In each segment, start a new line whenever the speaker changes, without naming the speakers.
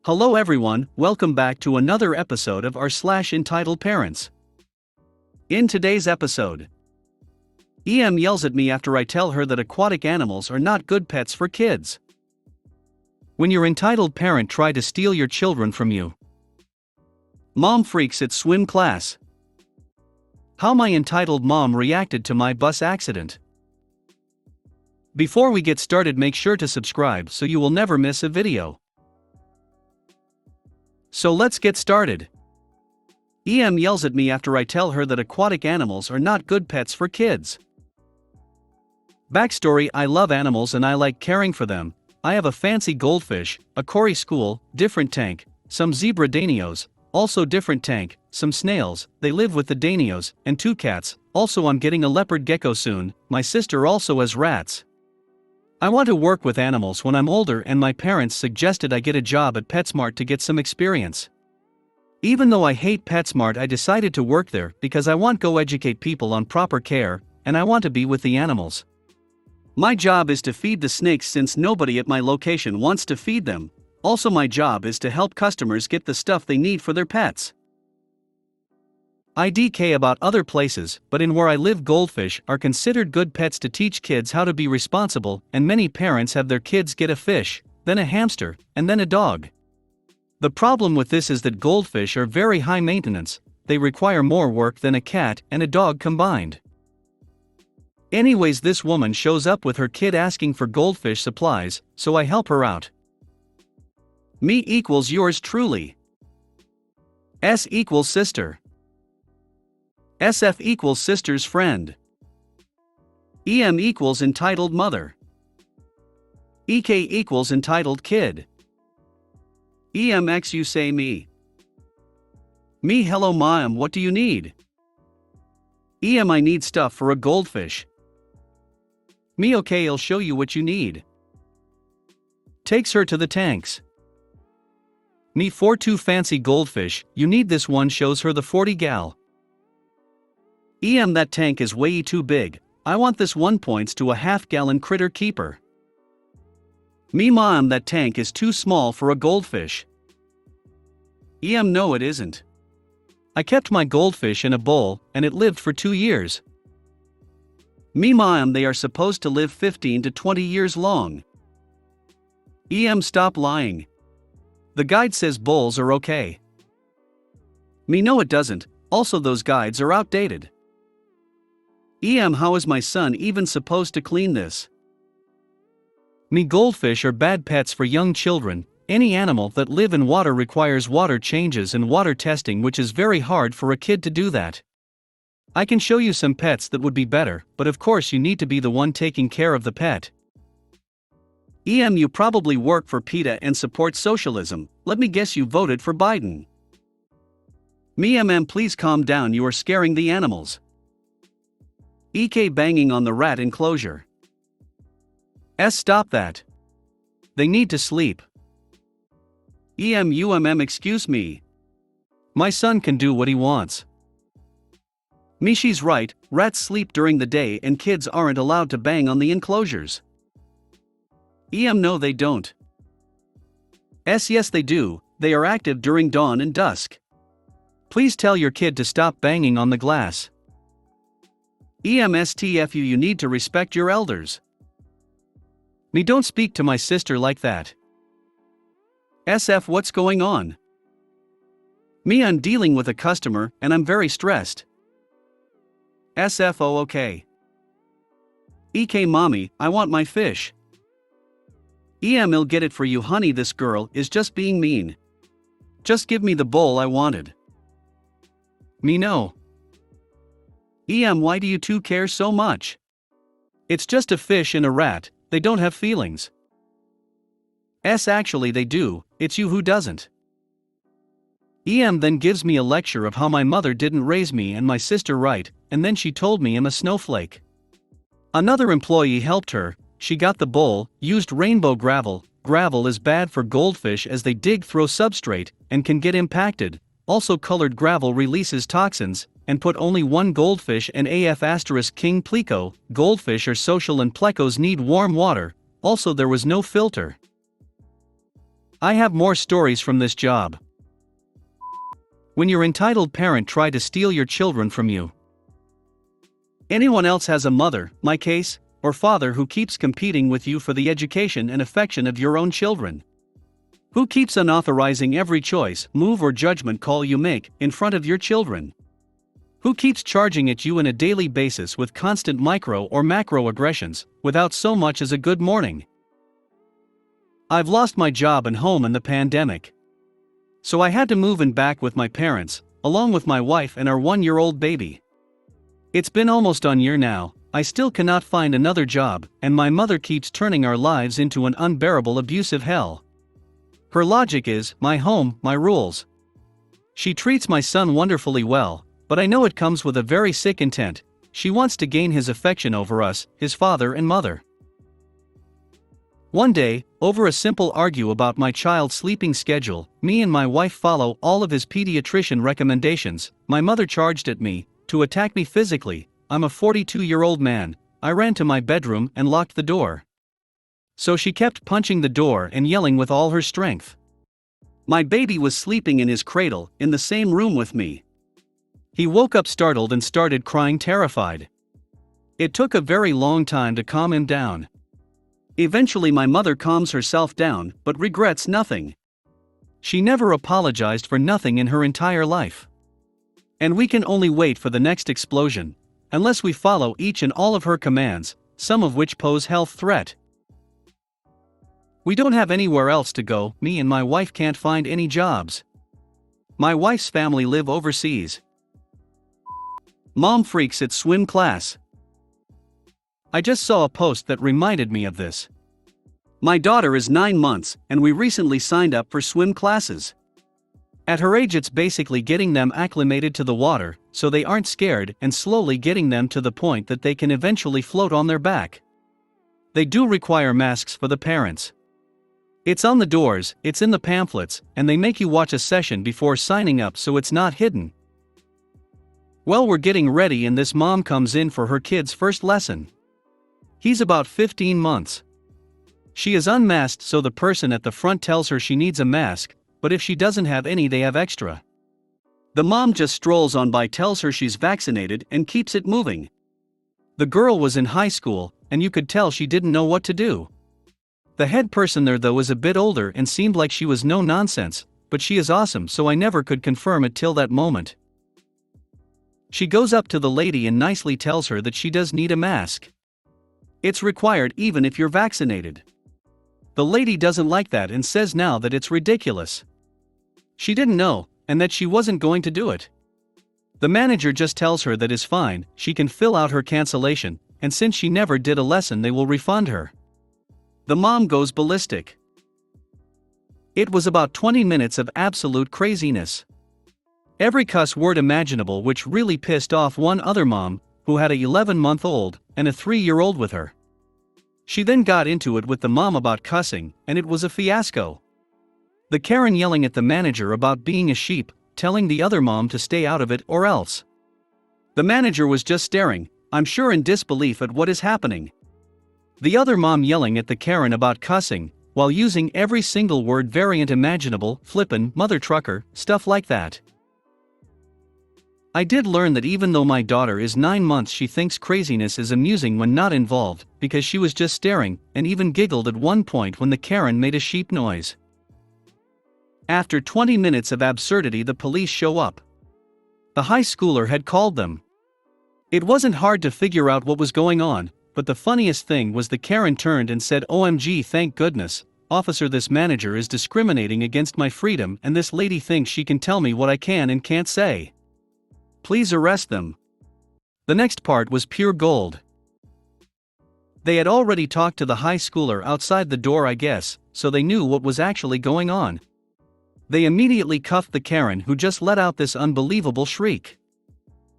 Hello everyone, welcome back to another episode of our entitled parents. In today's episode, EM yells at me after I tell her that aquatic animals are not good pets for kids. When your entitled parent try to steal your children from you. Mom freaks at swim class. How my entitled mom reacted to my bus accident. Before we get started, make sure to subscribe so you will never miss a video. So let's get started. EM yells at me after I tell her that aquatic animals are not good pets for kids. Backstory: I love animals and I like caring for them. I have a fancy goldfish, a cory school, different tank, some zebra danios, also different tank, some snails, they live with the danios, and 2 cats, also I'm getting a leopard gecko soon, my sister also has rats. I want to work with animals when I'm older, and my parents suggested I get a job at PetSmart to get some experience. Even though I hate PetSmart, I decided to work there because I want to educate people on proper care, and I want to be with the animals. My job is to feed the snakes since nobody at my location wants to feed them. Also my job is to help customers get the stuff they need for their pets. I DK about other places, but in where I live, goldfish are considered good pets to teach kids how to be responsible, and many parents have their kids get a fish, then a hamster, and then a dog. The problem with this is that goldfish are very high maintenance, they require more work than a cat and a dog combined. Anyways, this woman shows up with her kid asking for goldfish supplies, so I help her out. Me equals yours truly. S equals sister. SF equals sister's friend. EM equals entitled mother. EK equals entitled kid. EMX you say me. Me hello mom, what do you need? EM I need stuff for a goldfish. Me okay, I'll show you what you need. Takes her to the tanks. Me for 2 fancy goldfish, you need this one, shows her the 40 gal. EM that tank is way too big, I want this one, points to a half-gallon critter keeper. Me mom that tank is too small for a goldfish. EM no it isn't. I kept my goldfish in a bowl, and it lived for 2 years. Me mom they are supposed to live 15 to 20 years long. EM stop lying. The guide says bowls are okay. Me no it doesn't, also those guides are outdated. EM how is my son even supposed to clean this? Me goldfish are bad pets for young children. Any animal that live in water requires water changes and water testing, which is very hard for a kid to do that. I can show you some pets that would be better, but of course you need to be the one taking care of the pet. EM you probably work for PETA and support socialism, let me guess you voted for Biden. Me please calm down, you are scaring the animals. EK banging on the rat enclosure. S stop that. They need to sleep. excuse me. My son can do what he wants. Me she's right, rats sleep during the day and kids aren't allowed to bang on the enclosures. No they don't. S yes they do, they are active during dawn and dusk. Please tell your kid to stop banging on the glass. STFU you need to respect your elders. Me don't speak to my sister like that. SF what's going on? Me I'm dealing with a customer and I'm very stressed. SFO okay. EK mommy, I want my fish. I'll get it for you honey, this girl is just being mean. Just give me the bowl I wanted. Me no. Why do you two care so much? It's just a fish and a rat, they don't have feelings. S actually they do, it's you who doesn't. Then gives me a lecture of how my mother didn't raise me and my sister right, and then she told me I'm a snowflake. Another employee helped her, she got the bowl, used rainbow gravel. Gravel is bad for goldfish as they dig through substrate and can get impacted. Also colored gravel releases toxins, and put only 1 goldfish and AF * king pleco. Goldfish are social and plecos need warm water, also there was no filter. I have more stories from this job. When your entitled parent tried to steal your children from you. Anyone else has a mother, my case, or father who keeps competing with you for the education and affection of your own children? Who keeps unauthorizing every choice, move or judgment call you make in front of your children? Who keeps charging at you on a daily basis with constant micro or macro aggressions, without so much as a good morning? I've lost my job and home in the pandemic. So I had to move in back with my parents, along with my wife and our 1-year-old baby. It's been almost a year now. I still cannot find another job, and my mother keeps turning our lives into an unbearable abusive hell. Her logic is, my home, my rules. She treats my son wonderfully well, but I know it comes with a very sick intent. She wants to gain his affection over us, his father and mother. One day, over a simple argue about my child's sleeping schedule, me and my wife follow all of his pediatrician recommendations, my mother charged at me, to attack me physically. I'm a 42-year-old man. I ran to my bedroom and locked the door. So she kept punching the door and yelling with all her strength. My baby was sleeping in his cradle, in the same room with me. He woke up startled and started crying terrified. It took a very long time to calm him down. Eventually my mother calms herself down, but regrets nothing. She never apologized for nothing in her entire life. And we can only wait for the next explosion, unless we follow each and all of her commands, some of which pose health threat. We don't have anywhere else to go. Me and my wife can't find any jobs. My wife's family live overseas. Mom freaks at swim class. I just saw a post that reminded me of this. My daughter is 9 months, and we recently signed up for swim classes. At her age, it's basically getting them acclimated to the water, so they aren't scared, and slowly getting them to the point that they can eventually float on their back. They do require masks for the parents. It's on the doors, it's in the pamphlets, and they make you watch a session before signing up so it's not hidden. Well, we're getting ready and this mom comes in for her kid's first lesson. He's about 15 months. She is unmasked, so the person at the front tells her she needs a mask, but if she doesn't have any, they have extra. The mom just strolls on by, tells her she's vaccinated, and keeps it moving. The girl was in high school, and you could tell she didn't know what to do. The head person there though is a bit older and seemed like she was no nonsense, but she is awesome, so I never could confirm it till that moment. She goes up to the lady and nicely tells her that she does need a mask. It's required even if you're vaccinated. The lady doesn't like that and says now that it's ridiculous. She didn't know, and that she wasn't going to do it. The manager just tells her that is fine, she can fill out her cancellation, and since she never did a lesson, they will refund her. The mom goes ballistic. It was about 20 minutes of absolute craziness. Every cuss word imaginable, which really pissed off one other mom, who had a 11-month-old and a 3-year-old with her. She then got into it with the mom about cussing, and it was a fiasco. The Karen yelling at the manager about being a sheep, telling the other mom to stay out of it or else. The manager was just staring, I'm sure in disbelief at what is happening. The other mom yelling at the Karen about cussing, while using every single word variant imaginable, flippin', mother trucker, stuff like that. I did learn that even though my daughter is 9 months, she thinks craziness is amusing when not involved, because she was just staring, and even giggled at one point when the Karen made a sheep noise. After 20 minutes of absurdity, the police show up. The high schooler had called them. It wasn't hard to figure out what was going on, but the funniest thing was the Karen turned and said, "OMG, thank goodness, officer, this manager is discriminating against my freedom and this lady thinks she can tell me what I can and can't say. Please arrest them." The next part was pure gold. They had already talked to the high schooler outside the door, I guess, so they knew what was actually going on. They immediately cuffed the Karen who just let out this unbelievable shriek.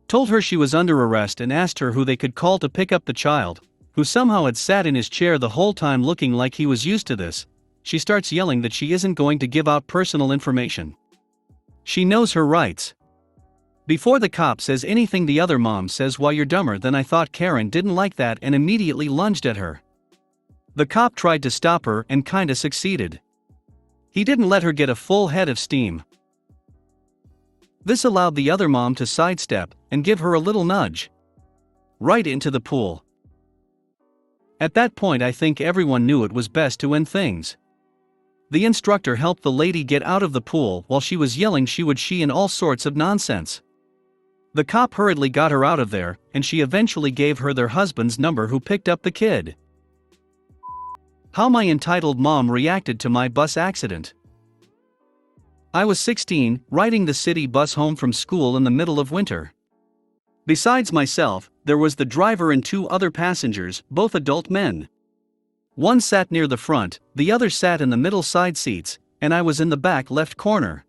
Told her she was under arrest and asked her who they could call to pick up the child, who somehow had sat in his chair the whole time looking like he was used to this. She starts yelling that she isn't going to give out personal information. She knows her rights. Before the cop says anything, the other mom says, "Well, you're dumber than I thought." Karen didn't like that and immediately lunged at her. The cop tried to stop her and kinda succeeded. He didn't let her get a full head of steam. This allowed the other mom to sidestep and give her a little nudge. Right into the pool. At that point, I think everyone knew it was best to end things. The instructor helped the lady get out of the pool while she was yelling she and all sorts of nonsense. The cop hurriedly got her out of there, and she eventually gave her their husband's number who picked up the kid. How my entitled mom reacted to my bus accident. I was 16, riding the city bus home from school in the middle of winter. Besides myself, there was the driver and 2 other passengers, both adult men. One sat near the front, the other sat in the middle side seats, and I was in the back left corner.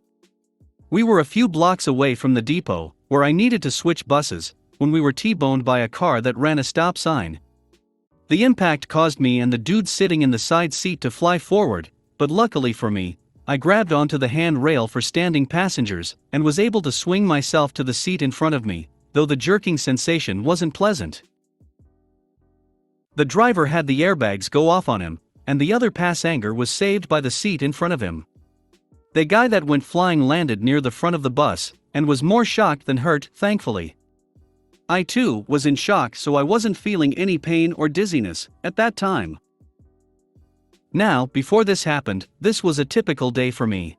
We were a few blocks away from the depot, where I needed to switch buses, when we were T-boned by a car that ran a stop sign. The impact caused me and the dude sitting in the side seat to fly forward, but luckily for me, I grabbed onto the handrail for standing passengers, and was able to swing myself to the seat in front of me, though the jerking sensation wasn't pleasant. The driver had the airbags go off on him, and the other passenger was saved by the seat in front of him. The guy that went flying landed near the front of the bus, and was more shocked than hurt, thankfully. I too was in shock, so I wasn't feeling any pain or dizziness at that time. Now, before this happened, this was a typical day for me.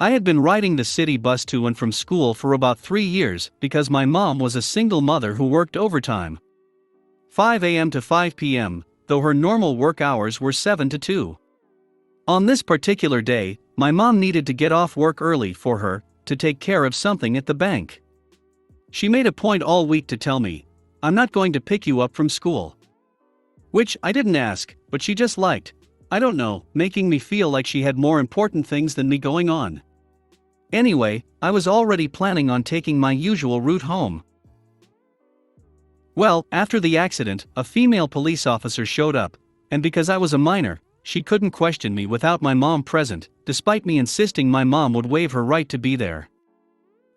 I had been riding the city bus to and from school for about 3 years because my mom was a single mother who worked overtime. 5 a.m. to 5 p.m., though her normal work hours were 7 to 2. On this particular day, my mom needed to get off work early for her to take care of something at the bank. She made a point all week to tell me, "I'm not going to pick you up from school." Which I didn't ask, but she just liked, I don't know, making me feel like she had more important things than me going on. Anyway, I was already planning on taking my usual route home. Well, after the accident, a female police officer showed up, and because I was a minor, she couldn't question me without my mom present, despite me insisting my mom would waive her right to be there.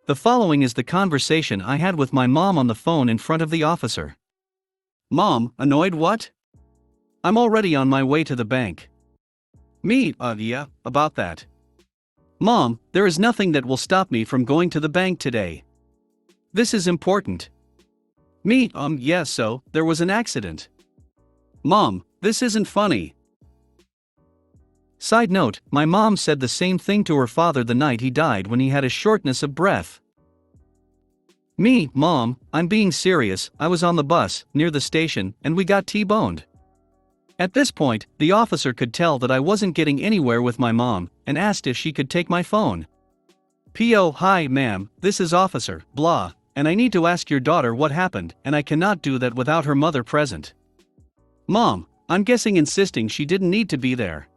The following is the conversation I had with my mom on the phone in front of the officer. Mom, annoyed what? I'm already on my way to the bank. Me, yeah, about that. Mom, there is nothing that will stop me from going to the bank today. This is important. Me, yeah, so, there was an accident. Mom, this isn't funny. Side note, my mom said the same thing to her father the night he died when he had a shortness of breath. Me, Mom, I'm being serious, I was on the bus, near the station, and we got T-boned. At this point, the officer could tell that I wasn't getting anywhere with my mom, and asked if she could take my phone. P.O. Hi ma'am, this is officer, blah, and I need to ask your daughter what happened, and I cannot do that without her mother present. Mom, I'm guessing insisting she didn't need to be there.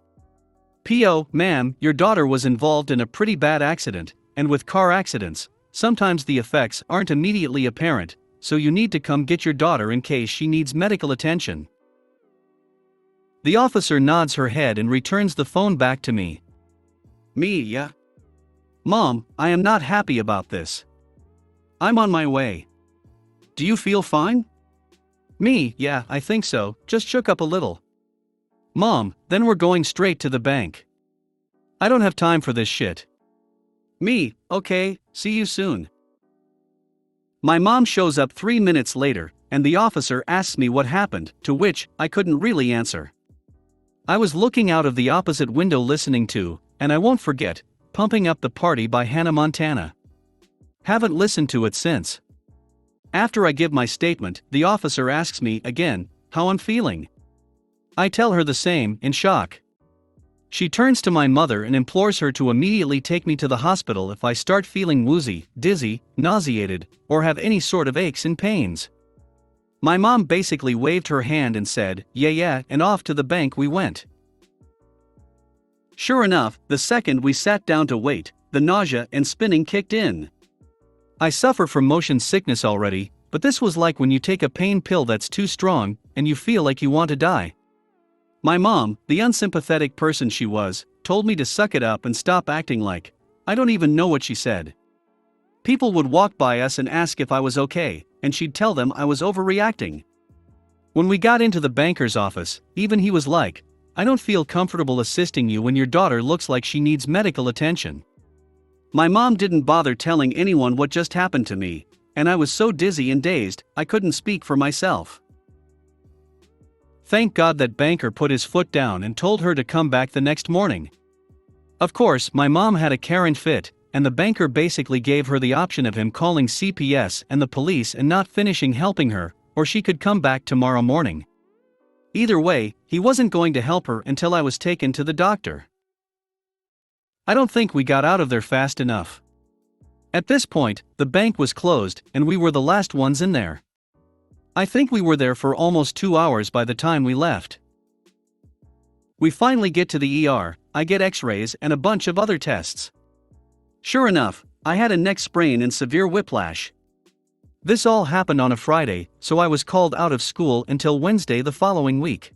P.O. Ma'am, your daughter was involved in a pretty bad accident, and with car accidents, sometimes the effects aren't immediately apparent, so you need to come get your daughter in case she needs medical attention. The officer nods her head and returns the phone back to me. Me, yeah. Mom, I am not happy about this. I'm on my way. Do you feel fine? Me, yeah, I think so, just shook up a little. Mom, then we're going straight to the bank. I don't have time for this shit. Me, okay, see you soon. My mom shows up 3 minutes later, and the officer asks me what happened, to which I couldn't really answer. I was looking out of the opposite window listening to, and I won't forget, Pumping Up the Party by Hannah Montana. Haven't listened to it since. After I give my statement, the officer asks me again how I'm feeling. I tell her the same, in shock. She turns to my mother and implores her to immediately take me to the hospital if I start feeling woozy, dizzy, nauseated, or have any sort of aches and pains. My mom basically waved her hand and said, yeah, and off to the bank we went. Sure enough, the second we sat down to wait, the nausea and spinning kicked in. I suffer from motion sickness already, but this was like when you take a pain pill that's too strong, and you feel like you want to die. My mom, the unsympathetic person she was, told me to suck it up and stop acting like, I don't even know what she said. People would walk by us and ask if I was okay, and she'd tell them I was overreacting. When we got into the banker's office, even he was like, I don't feel comfortable assisting you when your daughter looks like she needs medical attention." My mom didn't bother telling anyone what just happened to me, and I was so dizzy and dazed, I couldn't speak for myself. Thank God that banker put his foot down and told her to come back the next morning. Of course, my mom had a Karen fit, and the banker basically gave her the option of him calling CPS and the police and not finishing helping her, or she could come back tomorrow morning. Either way, he wasn't going to help her until I was taken to the doctor. I don't think we got out of there fast enough. At this point, the bank was closed, and we were the last ones in there. I think we were there for almost 2 hours by the time we left. We finally get to the ER, I get x-rays and a bunch of other tests. Sure enough, I had a neck sprain and severe whiplash. This all happened on a Friday, so I was called out of school until Wednesday the following week.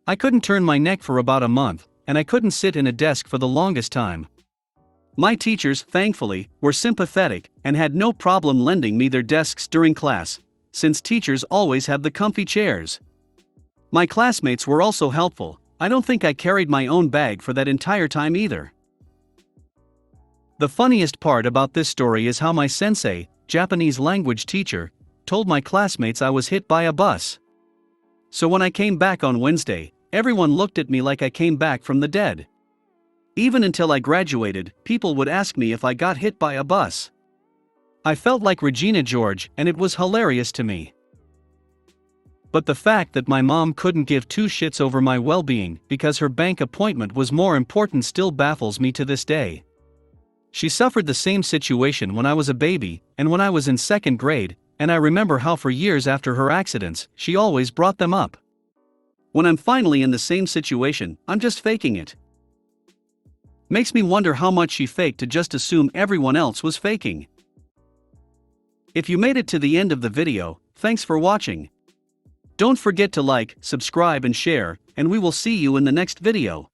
I couldn't turn my neck for about a month, and I couldn't sit in a desk for the longest time. My teachers, thankfully, were sympathetic and had no problem lending me their desks during class, since teachers always have the comfy chairs. My classmates were also helpful. I don't think I carried my own bag for that entire time either. The funniest part about this story is how my sensei, Japanese language teacher, told my classmates I was hit by a bus. So when I came back on Wednesday, everyone looked at me like I came back from the dead. Even until I graduated, people would ask me if I got hit by a bus. I felt like Regina George, and it was hilarious to me. But the fact that my mom couldn't give two shits over my well-being because her bank appointment was more important still baffles me to this day. She suffered the same situation when I was a baby, and when I was in 2nd grade, and I remember how for years after her accidents, she always brought them up. When I'm finally in the same situation, I'm just faking it. Makes me wonder how much she faked to just assume everyone else was faking. If you made it to the end of the video, thanks for watching. Don't forget to like, subscribe and share, and we will see you in the next video.